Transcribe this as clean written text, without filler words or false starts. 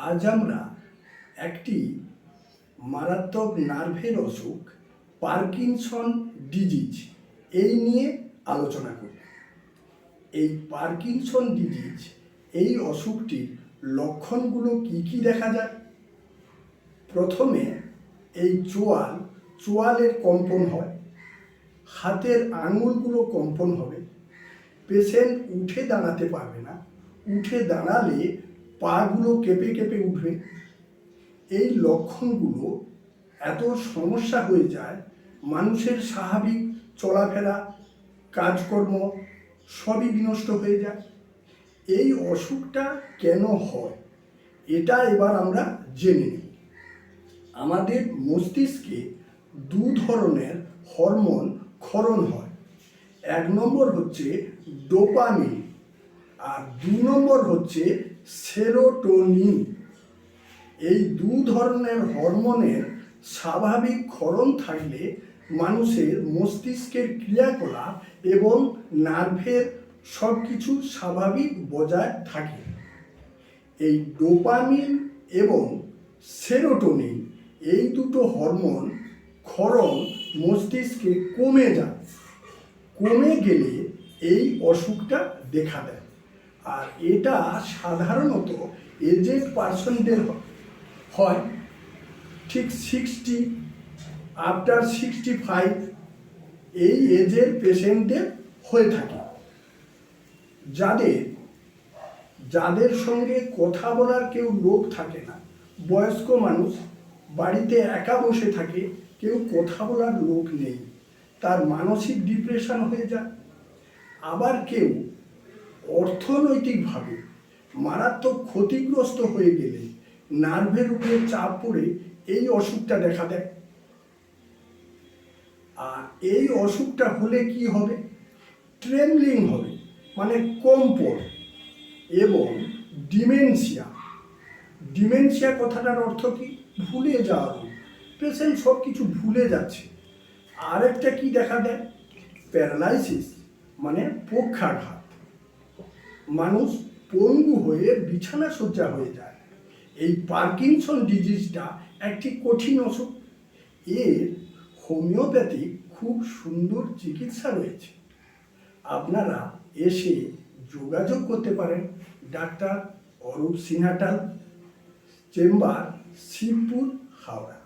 আজ আমরা একটি মারাত্মক নার্ভের অসুখ পার্কিনসন ডিজিজ এই নিয়ে আলোচনা করব। এই পার্কিনসন ডিজিজ এই অসুখটির লক্ষণগুলো কি কি দেখা যায়? প্রথমে এই চোয়ালের কম্পন হয়, হাতের আঙুলগুলো কম্পন হবে, পেশেন্ট উঠে দাঁড়াতে পারবে না, উঠে দাঁড়ালে পাগুলো কেঁপে কেঁপে উঠবে। এই লক্ষণগুলো এত সমস্যা হয়ে যায়, মানুষের স্বাভাবিক চলাফেরা কাজকর্ম সবই বিনষ্ট হয়ে যায়। এই অসুখটা কেন হয় এটা এবার আমরা জেনে নিই। আমাদের মস্তিষ্কে দু ধরনের হরমোন ক্ষরণ হয়। এক নম্বর হচ্ছে ডোপামিন আর দুই নম্বর হচ্ছে সেরোটোনিন। এই দু ধরনের হরমোনের স্বাভাবিক ক্ষরণ থাকলে মানুষের মস্তিষ্কের ক্রিয়াকলাপ এবং নার্ভের সব কিছু স্বাভাবিক বজায় থাকে। এই ডোপামিন এবং সেরোটোনিন এই দুটো হরমোন ক্ষরণ মস্তিষ্কে কমে যায়, কমে গেলে এই অসুখটা দেখা দেয়। আর এটা সাধারণত এজেড পার্সনদের হয়, ঠিক 65 এই এজের পেশেন্টদের হয়ে থাকে। যাদের সঙ্গে কথা বলার কেউ লোক থাকে না, বয়স্ক মানুষ বাড়িতে একা বসে থাকে, কেউ কথা বলার লোক নেই, তার মানসিক ডিপ্রেশন হয়ে যায়। আবার কেউ অর্থনৈতিকভাবে মারাত্মক ক্ষতিগ্রস্ত হয়ে গেলে নার্ভের উপরে চাপ পড়ে এই অসুখটা দেখা দেয়। আর এই অসুখটা হলে কি হবে? ট্রেমলিং হবে, মানে কম্পন, এবং ডিমেনশিয়া কথাটার অর্থ কি? ভুলে যাওয়া। পেশেন্ট সব কিছু ভুলে যাচ্ছে। আরেকটা কি দেখা দেয়? প্যারালাইসিস, মানে পক্ষাঘাত। মানুষ পঙ্গু হয়ে বিছানা শয্যা হয়ে যায়। এই পার্কিনসন ডিজিজটা একটি কঠিন অসুখ। এর হোমিওপ্যাথি খুব সুন্দর চিকিৎসা রয়েছে। আপনারা এসে যোগাযোগ করতে পারেন। ডাক্তার অরূপ সিনহাটাল, চেম্বার, শিবপুর, হাওড়া।